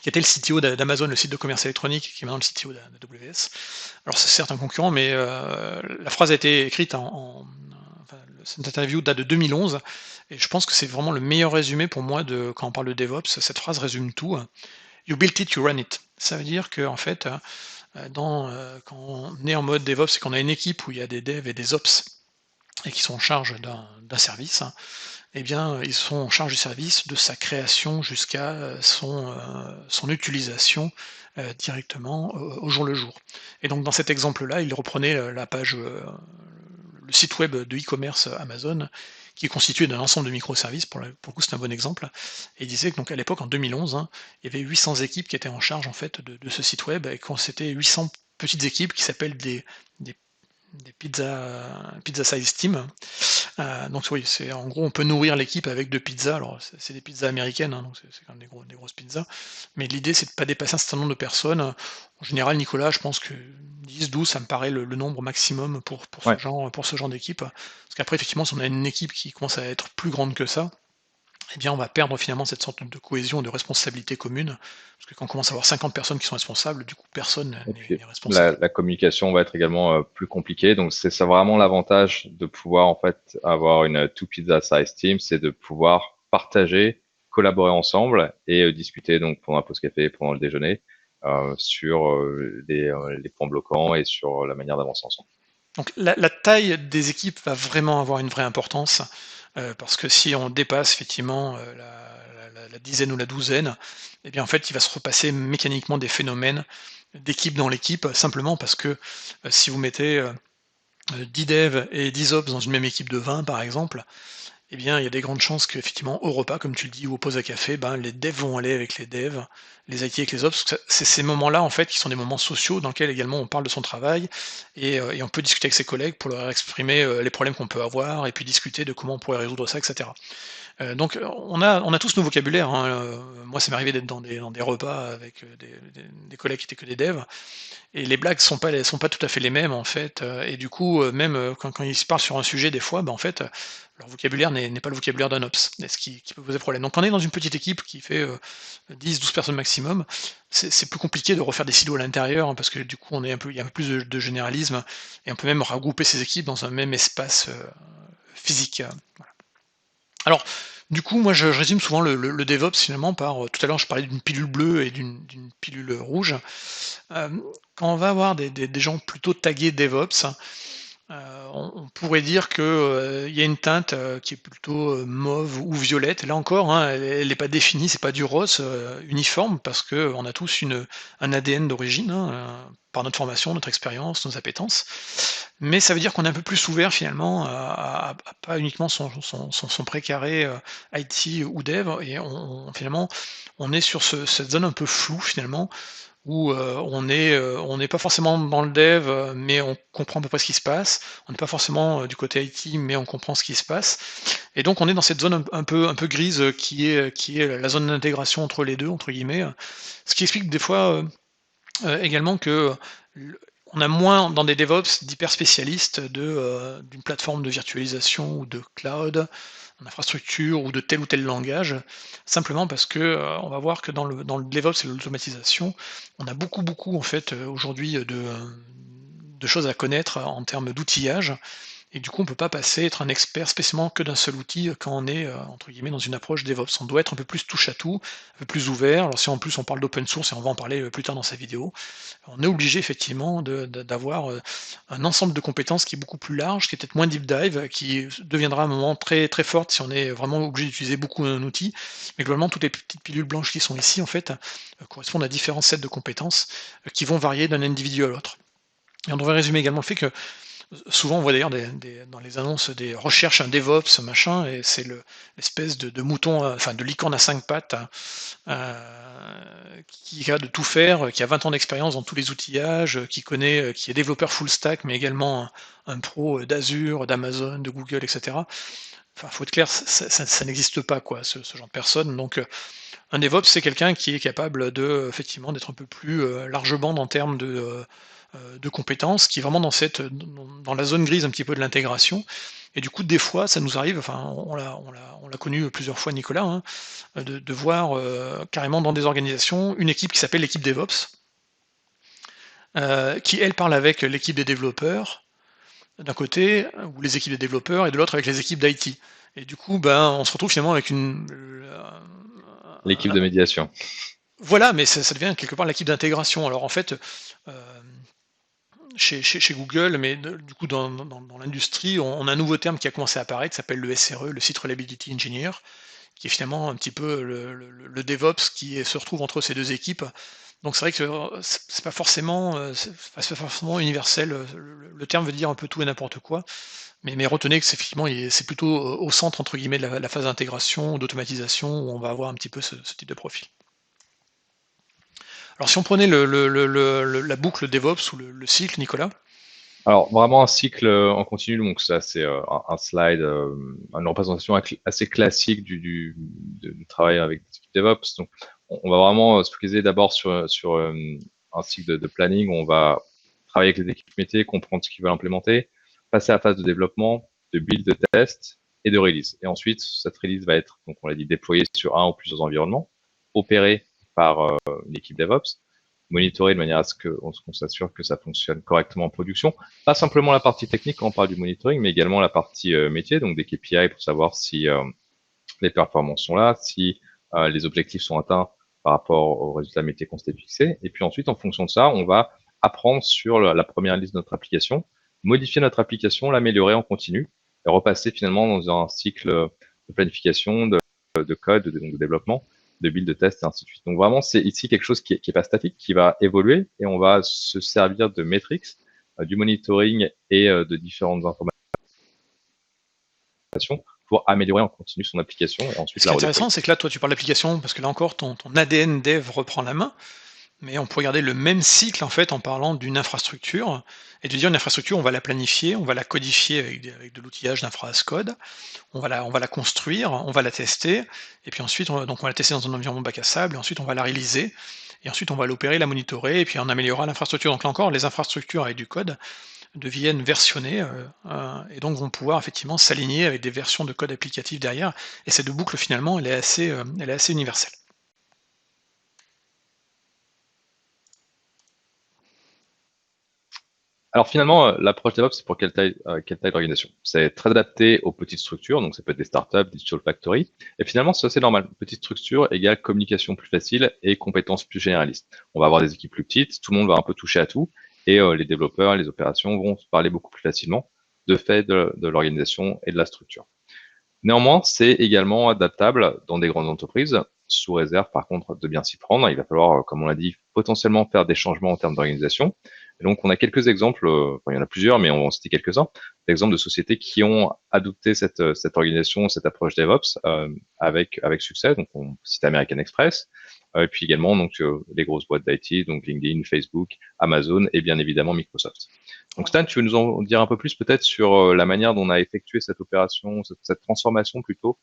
qui était le CTO d'Amazon, le site de commerce électronique, qui est maintenant le CTO d'AWS. Alors c'est certes un concurrent, mais la phrase a été écrite enfin, cette interview date de 2011, et je pense que c'est vraiment le meilleur résumé pour moi de quand on parle de DevOps. Cette phrase résume tout. You built it, you run it. Ça veut dire qu'en fait, quand on est en mode DevOps et qu'on a une équipe où il y a des devs et des ops et qui sont en charge d'un service, eh bien, ils sont en charge du service de sa création jusqu'à, son utilisation, directement au jour le jour. Et donc dans cet exemple-là, il reprenait, la page, le site web de e-commerce Amazon, qui est constitué d'un ensemble de microservices, pour le coup, c'est un bon exemple, et il disait que donc à l'époque, en 2011, hein, il y avait 800 équipes qui étaient en charge en fait de ce site web, et quand c'était 800 petites équipes qui s'appellent des des pizza size team. Donc oui, c'est en gros, on peut nourrir l'équipe avec 2 pizzas. Alors c'est des pizzas américaines, hein, donc c'est quand même des grosses pizzas. Mais l'idée, c'est de pas dépasser un certain nombre de personnes. En général, Nicolas, je pense que 10-12, ça me paraît le nombre maximum Ouais. pour ce genre d'équipe. Parce qu'après, effectivement, si on a une équipe qui commence à être plus grande que ça, eh bien, on va perdre finalement cette sorte de cohésion, de responsabilité commune. Parce que quand on commence à avoir 50 personnes qui sont responsables, du coup, personne Et n'est puis responsable. la communication va être également plus compliquée. Donc c'est ça vraiment l'avantage de pouvoir en fait avoir une two pizza size team, c'est de pouvoir partager, collaborer ensemble et discuter donc pendant la pause café, pendant le déjeuner, sur les points bloquants et sur la manière d'avancer ensemble. Donc la taille des équipes va vraiment avoir une vraie importance. parce que si on dépasse effectivement, la dizaine ou la douzaine, et bien, en fait, il va se repasser mécaniquement des phénomènes d'équipe dans l'équipe, simplement parce que, si vous mettez, 10 devs et 10 ops dans une même équipe de 20 par exemple, eh bien, il y a des grandes chances qu'effectivement, au repas, comme tu le dis, ou aux pauses à café, ben, les devs vont aller avec les devs, les IT avec les ops. C'est ces moments-là, en fait, qui sont des moments sociaux dans lesquels également on parle de son travail et on peut discuter avec ses collègues pour leur exprimer, les problèmes qu'on peut avoir et puis discuter de comment on pourrait résoudre ça, et cetera. Donc on a tous nos vocabulaires, hein, moi ça m'est arrivé d'être dans des repas avec, des collègues qui étaient que des devs et les blagues sont pas tout à fait les mêmes, en fait, et du coup, même, quand ils se parlent sur un sujet des fois, bah, en fait, leur vocabulaire n'est pas le vocabulaire d'un ops et ce qui peut poser problème. Donc quand on est dans une petite équipe qui fait, 10-12 personnes maximum, c'est plus compliqué de refaire des silos à l'intérieur, hein, parce que du coup il y a un peu plus de généralisme et on peut même regrouper ces équipes dans un même espace, physique, voilà. Alors, du coup, moi je résume souvent le DevOps finalement par, tout à l'heure je parlais d'une pilule bleue et d'une pilule rouge. Quand on va avoir des gens plutôt tagués DevOps, Heu, on pourrait dire que, il y a une teinte, qui est plutôt, mauve ou violette. Là encore, hein, elle est pas définie, c'est pas du rose, uniforme parce qu'on a tous un ADN d'origine, hein, par notre formation, notre expérience, nos appétences. Mais ça veut dire qu'on est un peu plus ouvert finalement à pas uniquement son précaré, IT ou dev et finalement, on est sur cette zone un peu floue finalement où, on n'est pas forcément dans le dev, mais on comprend à peu près ce qui se passe. On n'est pas forcément, du côté IT, mais on comprend ce qui se passe et donc on est dans cette zone un peu grise, qui est la zone d'intégration entre les 2 entre guillemets, ce qui explique des fois, également que, le on a moins dans des DevOps d'hyper spécialistes d'une plateforme de virtualisation ou de cloud, en infrastructure ou de tel ou tel langage, simplement parce que, on va voir que dans le DevOps et l'automatisation, on a beaucoup, beaucoup en fait, aujourd'hui, de choses à connaître en termes d'outillage et du coup, on peut pas passer être un expert spécialement que d'un seul outil, quand on est, entre guillemets «dans une approche DevOps». On doit être un peu plus touche à tout, un peu plus ouvert. Alors si en plus on parle d'open source et on va en parler, plus tard dans sa vidéo, on est obligé effectivement d'avoir, un ensemble de compétences qui est beaucoup plus large, qui est peut-être moins deep dive, qui deviendra à un moment très, très forte si on est vraiment obligé d'utiliser beaucoup un outil. Mais globalement, toutes les petites pilules blanches qui sont ici, en fait, correspondent à différents sets de compétences, qui vont varier d'un individu à l'autre. Et on devrait résumer également le fait que souvent, on voit d'ailleurs dans les annonces des recherches un DevOps, machin, et c'est l'espèce de mouton, enfin de licorne à 5 pattes, qui est capable de tout faire, qui a 20 ans d'expérience dans tous les outillages, qui est développeur full stack, mais également un pro d'Azure, d'Amazon, de Google, et cetera. Enfin, faut être clair, ça n'existe pas quoi, ce genre de personne. Donc, un DevOps, c'est quelqu'un qui est capable effectivement, d'être un peu plus, large bande en termes de compétences, qui est vraiment dans la zone grise un petit peu de l'intégration et du coup, des fois, ça nous arrive, enfin, on l'a connu plusieurs fois Nicolas, hein, de voir, carrément dans des organisations, une équipe qui s'appelle l'équipe DevOps, qui elle parle avec l'équipe des développeurs, d'un côté, ou les équipes des développeurs et de l'autre avec les équipes d'IT et du coup, ben, on se retrouve finalement avec L'équipe un de médiation. voilà, mais ça devient quelque part l'équipe d'intégration. Alors en fait, chez Google, mais du coup dans l'industrie, on a un nouveau terme qui a commencé à apparaître, qui s'appelle le SRE, le Site Reliability Engineer, qui est finalement un petit peu le DevOps se retrouve entre ces 2 équipes. Donc c'est vrai que, c'est pas forcément, c'est pas forcément universel, le terme veut dire un peu tout et n'importe quoi, mais retenez que c'est effectivement c'est plutôt, au centre entre guillemets de la phase d'intégration, d'automatisation où on va avoir un petit peu ce type de profil. Alors si on prenait la boucle DevOps ou le cycle, Nicolas? Alors, vraiment un cycle en continu, donc ça c'est un slide, une représentation assez classique du travail avec des équipes DevOps. Donc, on va vraiment se focaliser d'abord sur un cycle de planning où on va travailler avec les équipes métiers, comprendre ce qu'ils veulent implémenter, passer à la phase de développement, de build, de test et de release. Et ensuite, cette release va être, donc on l'a dit, déployée sur un ou plusieurs environnements, opérée par une équipe DevOps, monitorer de manière à ce qu'on s'assure que ça fonctionne correctement en production. Pas simplement la partie technique quand on parle du monitoring, mais également la partie métier, donc des KPI pour savoir si les performances sont là, si les objectifs sont atteints par rapport aux résultats métiers qu'on s'était fixés. Et puis ensuite, en fonction de ça, on va apprendre sur la première liste de notre application, modifier notre application, l'améliorer en continu, et repasser finalement dans un cycle de planification, de code, de développement, de build, de test, et ainsi de suite. Donc vraiment, c'est ici quelque chose qui est pas statique, qui va évoluer, et on va se servir de metrics, du monitoring et de différentes informations pour améliorer en continu son application et Et ensuite ce qui la est redéployer. intéressant, c'est que là, toi, tu parles d'application parce que là encore, ton ADN dev reprend la main. Mais on peut regarder le même cycle en fait en parlant d'une infrastructure et de dire une infrastructure, on va la planifier, on va la codifier avec de l'outillage d'infra as code, on va la construire, on va la tester, et puis ensuite on va la tester dans un environnement bac à sable, et ensuite on va la réaliser, et ensuite on va l'opérer, la monitorer, et puis on améliorera l'infrastructure. Donc là encore, les infrastructures avec du code deviennent versionnées, et donc vont pouvoir effectivement s'aligner avec des versions de code applicatif derrière, et cette boucle finalement elle est assez universelle. Alors finalement, l'approche DevOps, c'est pour quelle taille d'organisation? C'est très adapté aux petites structures, donc ça peut être des startups, digital factory. Et finalement, c'est assez normal. Petite structure égale communication plus facile et compétences plus généralistes. On va avoir des équipes plus petites, tout le monde va un peu toucher à tout, et les développeurs, les opérations vont se parler beaucoup plus facilement de fait de l'organisation et de la structure. Néanmoins, c'est également adaptable dans des grandes entreprises, sous réserve par contre de bien s'y prendre. Il va falloir, comme on l'a dit, potentiellement faire des changements en termes d'organisation. Et donc, on a quelques exemples, enfin, il y en a plusieurs, mais on va en citer quelques-uns, d'exemples de sociétés qui ont adopté cette organisation, cette approche DevOps avec succès. Donc, on cite American Express, et puis également donc les grosses boîtes d'IT, donc LinkedIn, Facebook, Amazon et bien évidemment Microsoft. Donc Stan, tu veux nous en dire un peu plus peut-être sur la manière dont on a effectué cette opération, cette transformation plutôt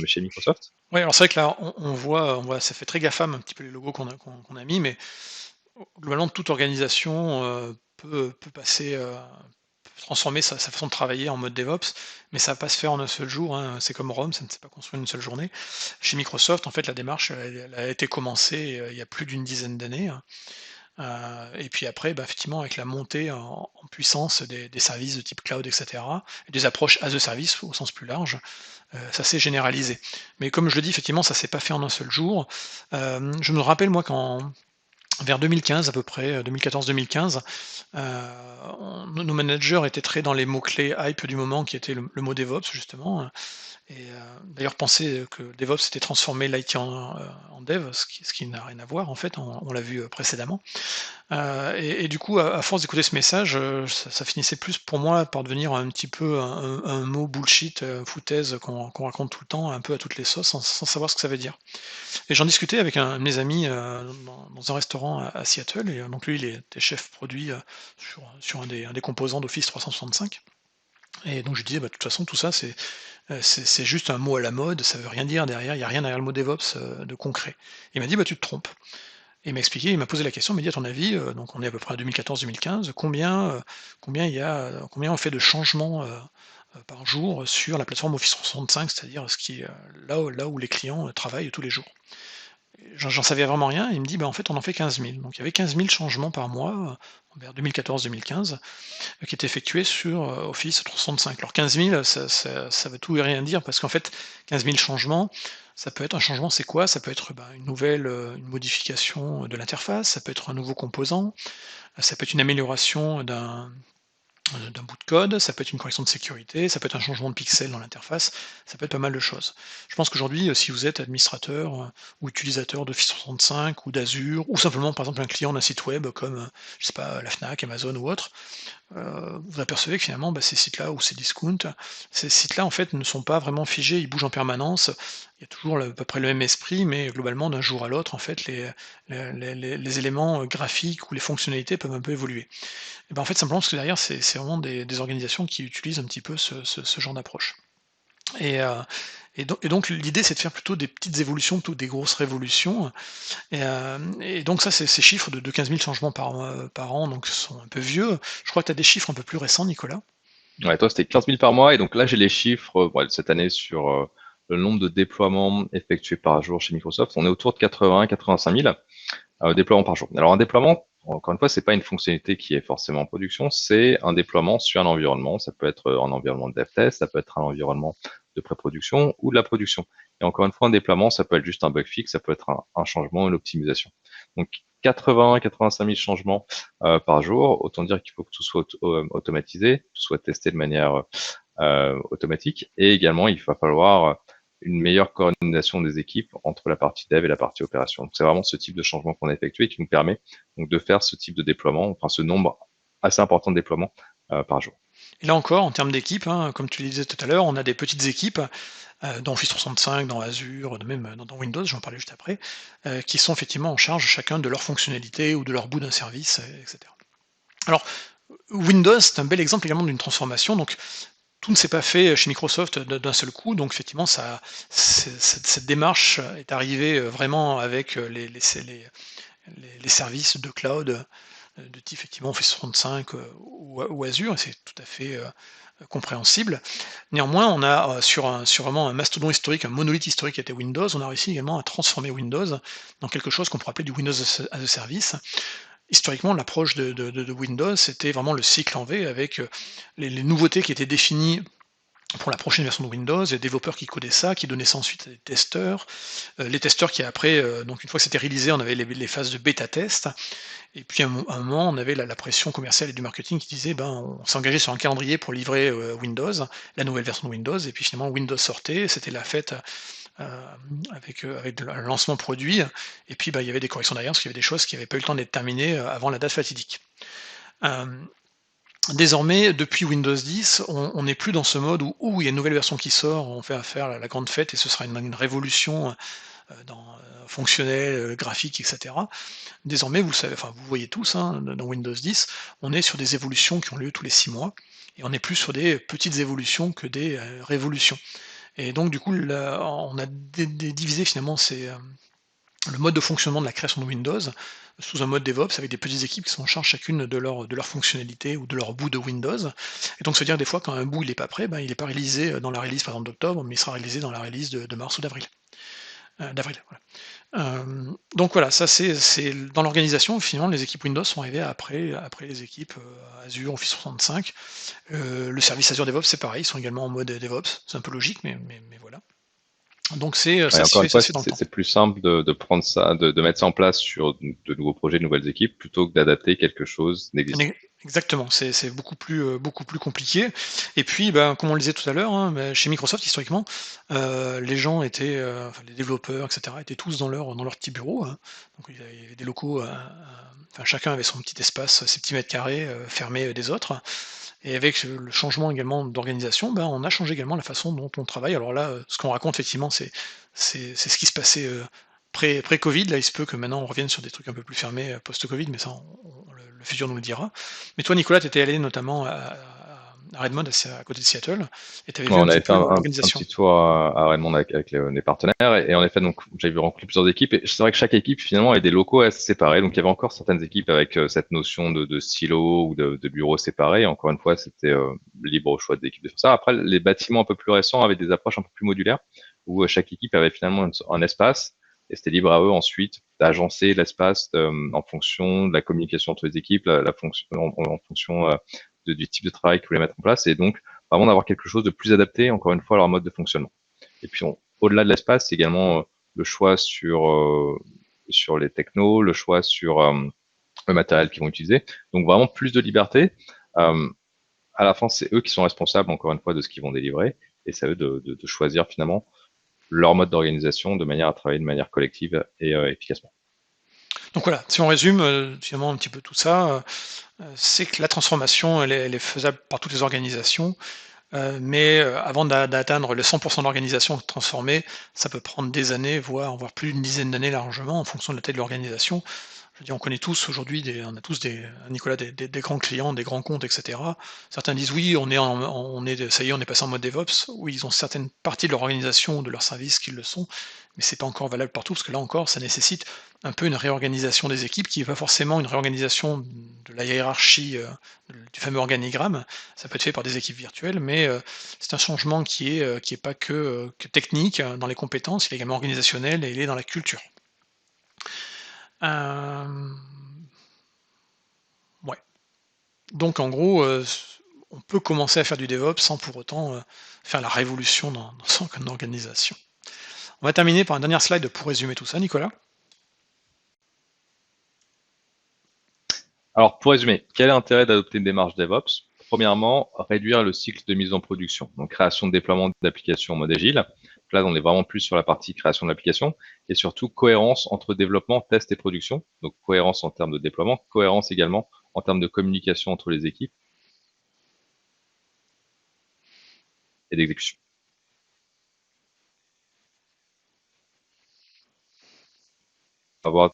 chez Microsoft? Oui, alors c'est vrai que là, on voit, ça fait très GAFAM un petit peu les logos qu'on a mis, mais globalement, toute organisation peut passer, peut transformer sa façon de travailler en mode DevOps, mais ça va pas se faire en un seul jour, hein. C'est comme Rome, ça ne s'est pas construit en une seule journée. Chez Microsoft, en fait, la démarche, elle a été commencée il y a plus d'une dizaine d'années, hein. Et puis après, bah, effectivement, avec la montée en puissance des services de type cloud, et cetera, et des approches as a service au sens plus large, ça s'est généralisé. Mais comme je le dis, effectivement, ça s'est pas fait en un seul jour. Je me rappelle moi quand vers 2015 à peu près, 2014-2015, nos managers étaient très dans les mots-clés hype du moment qui était le mot DevOps justement, et d'ailleurs pensaient que DevOps c'était transformer l'IT en dev, ce qui n'a rien à voir en fait, on l'a vu, précédemment. Et du coup, à force d'écouter ce message, ça finissait plus pour moi par devenir un petit peu un mot bullshit, foutaise qu'on raconte tout le temps, un peu à toutes les sauces, sans savoir ce que ça veut dire. Et j'en discutais avec un de mes amis, dans un restaurant à Seattle, et donc lui, il était chef produit, sur un des composants d'Office 365, et donc je lui disais: «Bah, de toute façon, tout ça, c'est juste un mot à la mode, ça veut rien dire derrière, il y a rien derrière le mot DevOps, de concret». Il m'a dit: «Bah, tu te trompes». Et il m'a expliqué, il m'a posé la question, il m'a dit: «À ton avis, donc on est à peu près à 2014-2015, combien on fait de changements, par jour sur la plateforme Office 365, c'est-à-dire ce qui est, là où les clients, travaillent tous les jours?» J'en savais vraiment rien, il me dit: «Bah, en fait, on en fait 15 000». Donc il y avait 15 000 changements par mois, vers 2014-2015, qui étaient effectués sur, Office 365. Alors 15 000, ça veut tout et rien dire parce qu'en fait, 15 000 changements, ça peut être un changement, c'est quoi? Ça peut être, bah, une modification de l'interface, ça peut être un nouveau composant, ça peut être une amélioration d'un bout de code, ça peut être une correction de sécurité, ça peut être un changement de pixel dans l'interface, ça peut être pas mal de choses. Je pense qu'aujourd'hui, si vous êtes administrateur, ou utilisateur d'Office 365 ou d'Azure, ou simplement par exemple un client d'un site web comme, je sais pas, la Fnac, Amazon ou autre, vous apercevez que finalement, bah, ces sites-là ou ces discounts, ces sites-là en fait ne sont pas vraiment figés, ils bougent en permanence. Il y a toujours à peu près le même esprit, mais globalement d'un jour à l'autre, en fait, les éléments, graphiques ou les fonctionnalités peuvent un peu évoluer. Et ben, en fait, simplement parce que derrière, c'est vraiment des organisations qui utilisent un petit peu ce genre d'approche. Et, heu, et donc l'idée, c'est de faire plutôt des petites évolutions plutôt que des grosses révolutions, et donc ça, ces chiffres de 15 000 changements par an, donc sont un peu vieux. Je crois que tu as des chiffres un peu plus récents, Nicolas? Ouais, toi, c'était 15 000 par mois. Et donc là, j'ai les chiffres cette année sur le nombre de déploiements effectués par jour chez Microsoft. On est autour de 80-85 000 déploiements par jour. Alors, un déploiement, encore une fois, c'est pas une fonctionnalité qui est forcément en production, c'est un déploiement sur un environnement. Ça peut être un environnement de dev test, ça peut être un environnement de pré-production ou de la production. Et encore une fois, un déploiement, ça peut être juste un bug fix, ça peut être un changement, une optimisation. Donc, 80-85 000 changements par jour. Autant dire qu'il faut que tout soit automatisé, tout soit testé de manière automatique. Et également, il va falloir une meilleure coordination des équipes entre la partie dev et la partie opération. Donc, c'est vraiment ce type de changement qu'on a effectué et qui nous permet donc de faire ce type de déploiement, enfin ce nombre assez important de déploiements par jour. Et là encore, en termes d'équipe, hein, comme tu le disais tout à l'heure, on a des petites équipes dans Office 365, dans Azure, même dans Windows, j'en parlais juste après, qui sont effectivement en charge chacun de leur fonctionnalité ou de leur bout d'un service, etc. Alors, Windows, c'est un bel exemple également d'une transformation. Donc, tout ne s'est pas fait chez Microsoft d'un seul coup. Donc, effectivement, cette démarche est arrivée vraiment avec les services de cloud de type effectivement Office 365 ou Azure, et c'est tout à fait compréhensible. Néanmoins, on a sur vraiment un mastodon historique, un monolithe historique qui était Windows, on a réussi également à transformer Windows dans quelque chose qu'on pourrait appeler du Windows as a Service. Historiquement, l'approche de Windows, c'était vraiment le cycle en V avec les nouveautés qui étaient définies pour la prochaine version de Windows, les développeurs qui codaient ça, qui donnaient ça ensuite à des testeurs, les testeurs qui après, donc une fois que c'était réalisé, on avait les phases de bêta test, et puis à un moment, on avait la pression commerciale et du marketing qui disait, ben, on s'est engagé sur un calendrier pour livrer Windows, la nouvelle version de Windows, et puis finalement Windows sortait, c'était la fête avec un lancement produit, et puis bah, il y avait des corrections derrière, parce qu'il y avait des choses qui n'avaient pas eu le temps d'être terminées avant la date fatidique. Désormais, depuis Windows 10, on n'est plus dans ce mode où il y a une nouvelle version qui sort, on fait faire la grande fête et ce sera une révolution fonctionnelle, graphique, etc. Désormais, vous le savez, enfin vous voyez tous, hein, dans Windows 10, on est sur des évolutions qui ont lieu tous les 6 mois, et on est plus sur des petites évolutions que des révolutions. Et donc du coup, on a divisé finalement le mode de fonctionnement de la création de Windows sous un mode DevOps avec des petites équipes qui sont en charge chacune de leur fonctionnalité ou de leur bout de Windows. Et donc, c'est-à-dire des fois, quand un bout il n'est pas prêt, ben, il n'est pas réalisé dans la release par exemple d'octobre, mais il sera réalisé dans la release de mars ou d'avril. Donc voilà, ça c'est dans l'organisation, finalement, les équipes Windows sont arrivées après les équipes Azure, Office 365. Le service Azure DevOps, c'est pareil, ils sont également en mode DevOps, c'est un peu logique, mais voilà. Donc Et ça se encore une fait, ça fois, se fait dans le temps. c'est plus simple de prendre ça, de mettre ça en place sur de nouveaux projets, de nouvelles équipes, plutôt que d'adapter quelque chose d'existant. Exactement, c'est beaucoup plus compliqué. Et puis, ben, comme on le disait tout à l'heure, hein, bah, chez Microsoft, historiquement, les gens étaient, enfin, les développeurs, etc., étaient tous dans leur petit bureau, hein. Donc il y avait des locaux, enfin, chacun avait son petit espace, ses petits mètres carrés, fermés des autres. Et avec le changement également d'organisation, ben, on a changé également la façon dont on travaille. Alors là, ce qu'on raconte effectivement, c'est ce qui se passait pré-Covid. Là, il se peut que maintenant on revienne sur des trucs un peu plus fermés post-Covid, mais ça, le futur nous le dira. Mais toi, Nicolas, tu étais allé notamment à Redmond, à côté de Seattle, et tu avais Ouais, vu un on petit avait fait peu un l'organisation. petit tour à Redmond avec les partenaires et en effet, donc j'avais rencontré plusieurs équipes et c'est vrai que chaque équipe finalement avait des locaux assez séparés. Donc il y avait encore certaines équipes avec cette notion de silo ou de bureaux séparés. Et encore une fois, c'était libre au choix de l'équipe de faire ça. Après, les bâtiments un peu plus récents avaient des approches un peu plus modulaires où chaque équipe avait finalement un espace et c'était libre à eux ensuite d'agencer l'espace en fonction de la communication entre les équipes, la fonction, en fonction du type de travail qu'ils voulaient mettre en place. Et donc vraiment d'avoir quelque chose de plus adapté, encore une fois, à leur mode de fonctionnement. Et puis, au-delà de l'espace, c'est également le choix sur les technos, le choix sur le matériel qu'ils vont utiliser. Donc, vraiment plus de liberté. Euh, à la fin, c'est eux qui sont responsables, encore une fois, de ce qu'ils vont délivrer. Et c'est à eux de choisir finalement leur mode d'organisation de manière à travailler de manière collective et efficacement. Donc voilà, si on résume finalement un petit peu tout ça, c'est que la transformation, elle est faisable par toutes les organisations. Mais avant d'atteindre le 100 de l'organisation transformée, ça peut prendre des années, voire plus d'une dizaine d'années largement en fonction de la taille de l'organisation. Je veux dire, on connaît tous aujourd'hui on a tous Nicolas, des grands clients, des grands comptes, et cetera. Certains disent: «Oui, ça y est, on est passé en mode DevOps». Oui, ils ont certaines parties de leur organisation ou de leurs services qui le sont, mais c'est pas encore valable partout parce que là encore, ça nécessite un peu une réorganisation des équipes qui est pas forcément une réorganisation de la hiérarchie, du fameux organigramme. Ça peut être fait par des équipes virtuelles, mais c'est un changement qui est pas que technique, dans les compétences, il est également organisationnel et il est dans la culture. Hem, ouais. Donc en gros, on peut commencer à faire du DevOps sans pour autant, faire la révolution dans son organisation. On va terminer par une dernière slide pour résumer tout ça, Nicolas. Alors, pour résumer, quel est l'intérêt d'adopter une démarche DevOps? premièrement, réduire le cycle de mise en production. Donc, création de déploiement d'applications en mode agile. Là, on est vraiment plus sur la partie création d'applications et surtout cohérence entre développement, test et production. Donc, cohérence en termes de déploiement, cohérence également en termes de communication entre les équipes et d'exécution. Avoir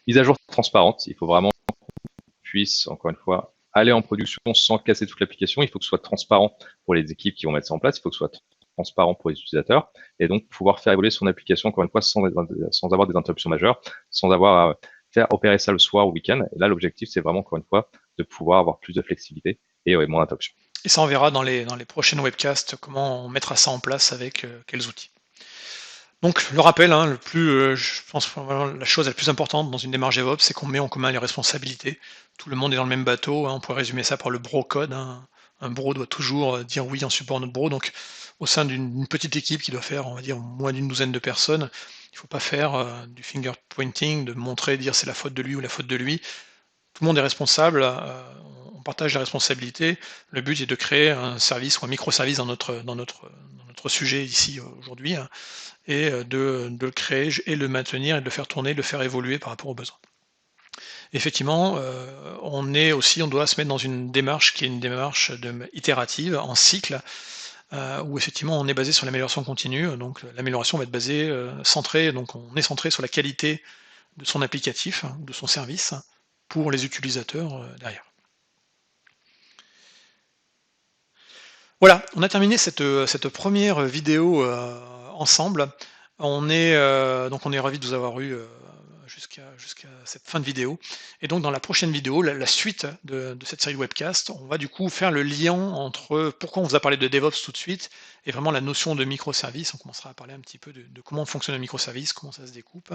mise à jour transparente. Il faut vraiment puisse, encore une fois, aller en production sans casser toute l'application. Il faut que ce soit transparent pour les équipes qui vont mettre ça en place. Il faut que ce soit transparent pour les utilisateurs et donc pouvoir faire évoluer son application, encore une fois, sans avoir des interruptions majeures, sans avoir à faire opérer ça le soir ou week-end. Et là, l'objectif, c'est vraiment, encore une fois, de pouvoir avoir plus de flexibilité et moins d'interruptions. Et ça, on verra dans les prochaines webcasts comment on mettra ça en place avec quels outils. Donc le rappel, hein, je pense vraiment la chose la plus importante dans une démarche DevOps, c'est qu'on met en commun les responsabilités. Tout le monde est dans le même bateau, hein, on pourrait résumer ça par le bro code, hein. Un bro doit toujours dire oui en support à notre bro, donc au sein d'une petite équipe qui doit faire, on va dire, moins d'une douzaine de personnes, il ne faut pas faire du finger pointing, de montrer, dire c'est la faute de lui ou la faute de lui. Tout le monde est responsable, on partage la responsabilité. Le but est de créer un service ou un microservice dans notre sujet ici aujourd'hui, hein, et de le créer et le maintenir et de le faire tourner, de le faire évoluer par rapport aux besoins. Effectivement, on doit se mettre dans une démarche qui est une démarche itérative, en cycle, où effectivement on est basé sur l'amélioration continue. Donc l'amélioration va être basée, centrée, donc on est centré sur la qualité de son applicatif, hein, de son service, pour les utilisateurs derrière. Voilà, on a terminé cette première vidéo ensemble. On est ravis de vous avoir eu jusqu'à cette fin de vidéo. Et donc dans la prochaine vidéo, la suite de cette série de webcasts, on va du coup faire le lien entre pourquoi on vous a parlé de DevOps tout de suite et vraiment la notion de microservice. On commencera à parler un petit peu de comment fonctionne un microservice, comment ça se découpe,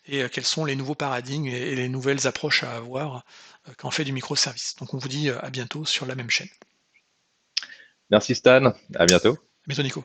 et quels sont les nouveaux paradigmes et les nouvelles approches à avoir quand on fait du microservice. Donc on vous dit à bientôt sur la même chaîne. Merci Stan, à bientôt. À bientôt Nico.